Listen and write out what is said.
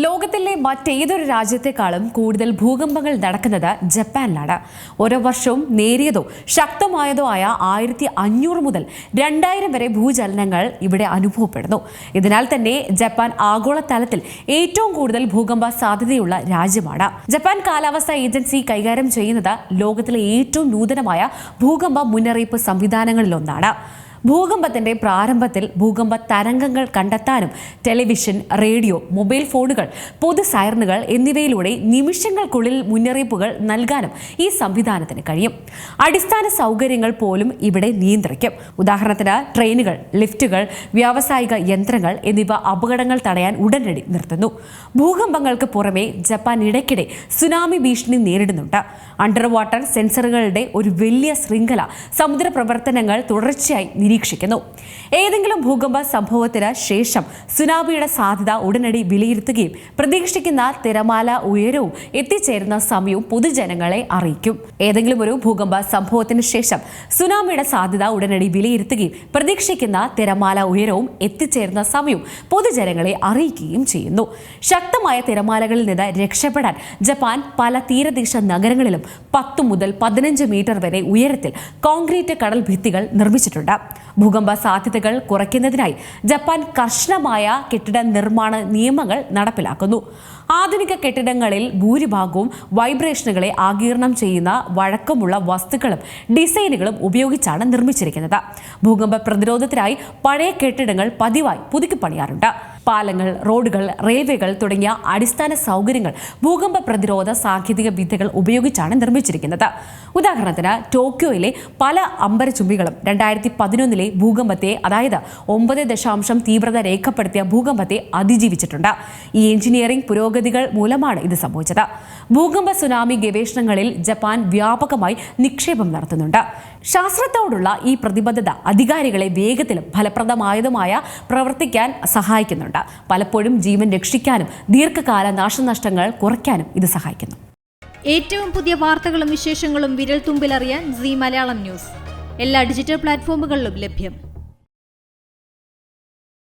ലോകത്തിലെ മറ്റേതൊരു രാജ്യത്തെക്കാളും കൂടുതൽ ഭൂകമ്പങ്ങൾ നടക്കുന്നത് ജപ്പാനിലാണ്. ഓരോ വർഷവും നേരിയതോ ശക്തമായതോ ആയ 1500 മുതൽ 2000 വരെ ഭൂചലനങ്ങൾ ഇവിടെ അനുഭവപ്പെടുന്നു. ഇതിനാൽ തന്നെ ജപ്പാൻ ആഗോളതലത്തിൽ ഏറ്റവും കൂടുതൽ ഭൂകമ്പ സാധ്യതയുള്ള രാജ്യമാണ്. ജപ്പാൻ കാലാവസ്ഥാ ഏജൻസി കൈകാര്യം ചെയ്യുന്നത് ലോകത്തിലെ ഏറ്റവും നൂതനമായ ഭൂകമ്പ മുന്നറിയിപ്പ് സംവിധാനങ്ങളിലൊന്നാണ്. ഭൂകമ്പത്തിന്റെ പ്രാരംഭത്തിൽ ഭൂകമ്പ തരംഗങ്ങൾ കണ്ടെത്താനും ടെലിവിഷൻ, റേഡിയോ, മൊബൈൽ ഫോണുകൾ, പൊതു സൈറനുകൾ എന്നിവയിലൂടെ നിമിഷങ്ങൾക്കുള്ളിൽ മുന്നറിയിപ്പുകൾ നൽകാനും ഈ സംവിധാനത്തിന് കഴിയും. അടിസ്ഥാന സൗകര്യങ്ങൾ പോലും ഇവിടെ നിയന്ത്രിക്കും. ഉദാഹരണത്തിന് ട്രെയിനുകൾ, ലിഫ്റ്റുകൾ, വ്യാവസായിക യന്ത്രങ്ങൾ എന്നിവ അപകടങ്ങൾ തടയാൻ ഉടനടി നിർത്തുന്നു. ഭൂകമ്പങ്ങൾക്ക് പുറമെ ജപ്പാൻ ഇടയ്ക്കിടെ സുനാമി ഭീഷണി നേരിടുന്നുണ്ട്. അണ്ടർ വാട്ടർ സെൻസറുകളുടെ ഒരു വലിയ ശൃംഖല സമുദ്ര പ്രവർത്തനങ്ങൾ തുടർച്ചയായി നിരീക്ഷിക്കുന്നു. ഏതെങ്കിലും ഭൂകമ്പ സംഭവത്തിന് ശേഷം സുനാമിയുടെ സാധ്യത ഉടനടി വിലയിരുത്തുകയും പ്രതീക്ഷിക്കുന്ന തിരമാല ഉയരവും എത്തിച്ചേരുന്ന സമയവും പൊതുജനങ്ങളെ അറിയിക്കും. ഏതെങ്കിലും ഒരു ഭൂകമ്പ സംഭവത്തിന് ശേഷം സുനാമിയുടെ സാധ്യത ഉടനടി വിലയിരുത്തുകയും പ്രതീക്ഷിക്കുന്ന തിരമാല ഉയരവും എത്തിച്ചേരുന്ന സമയവും പൊതുജനങ്ങളെ അറിയിക്കുകയും ചെയ്യുന്നു. ശക്തമായ തിരമാലകളിൽ നിന്ന് രക്ഷപ്പെടാൻ ജപ്പാൻ പല തീരദേശ നഗരങ്ങളിലും 10 മുതൽ 15 മീറ്റർ വരെ ഉയരത്തിൽ കോൺക്രീറ്റ് കടൽ ഭിത്തികൾ നിർമ്മിച്ചിട്ടുണ്ട്. ഭൂകമ്പ സാധ്യതകൾ കുറയ്ക്കുന്നതിനായി ജപ്പാൻ കർശനമായ കെട്ടിട നിർമ്മാണ നിയമങ്ങൾ നടപ്പിലാക്കുന്നു. ആധുനിക കെട്ടിടങ്ങളിൽ ഭൂരിഭാഗവും വൈബ്രേഷനുകളെ ആഗിരണം ചെയ്യുന്ന വഴക്കമുള്ള വസ്തുക്കളും ഡിസൈനുകളും ഉപയോഗിച്ചാണ് നിർമ്മിച്ചിരിക്കുന്നത്. ഭൂകമ്പ പ്രതിരോധത്തിനായി പഴയ കെട്ടിടങ്ങൾ പതിവായി പുതുക്കിപ്പണിയാറുണ്ട്. പാലങ്ങൾ, റോഡുകൾ, റെയിൽവേകൾ തുടങ്ങിയ അടിസ്ഥാന സൗകര്യങ്ങൾ ഭൂകമ്പ പ്രതിരോധ സാങ്കേതിക വിദ്യകൾ ഉപയോഗിച്ചാണ് നിർമ്മിച്ചിരിക്കുന്നത്. ഉദാഹരണത്തിന് ടോക്കിയോയിലെ പല അമ്പരചുംബികളും 2011 ഭൂകമ്പത്തെ, അതായത് 9.0 തീവ്രത രേഖപ്പെടുത്തിയ ഭൂകമ്പത്തെ അതിജീവിച്ചിട്ടുണ്ട്. ഈ എഞ്ചിനീയറിംഗ് പുരോഗതികൾ മൂലമാണ് ഇത് സംഭവിച്ചത്. ഭൂകമ്പ സുനാമി ഗവേഷണങ്ങളിൽ ജപ്പാൻ വ്യാപകമായി നിക്ഷേപം നടത്തുന്നുണ്ട്. ശാസ്ത്രത്തോടുള്ള ഈ പ്രതിബദ്ധത അധികാരികളെ വേഗത്തിലും ഫലപ്രദമായതുമായ പ്രവർത്തിക്കാൻ സഹായിക്കുന്നുണ്ട്. പലപ്പോഴും ജീവൻ രക്ഷിക്കാനും ദീർഘകാല നാശനഷ്ടങ്ങൾ കുറയ്ക്കാനും ഇത് സഹായിക്കുന്നു. ഏറ്റവും പുതിയ വാർത്തകളും വിശേഷങ്ങളും വിരൽ തുമ്പിലറിയാൻ സീ മലയാളം ന്യൂസ് എല്ലാ ഡിജിറ്റൽ പ്ലാറ്റ്ഫോമുകളിലും ലഭ്യം.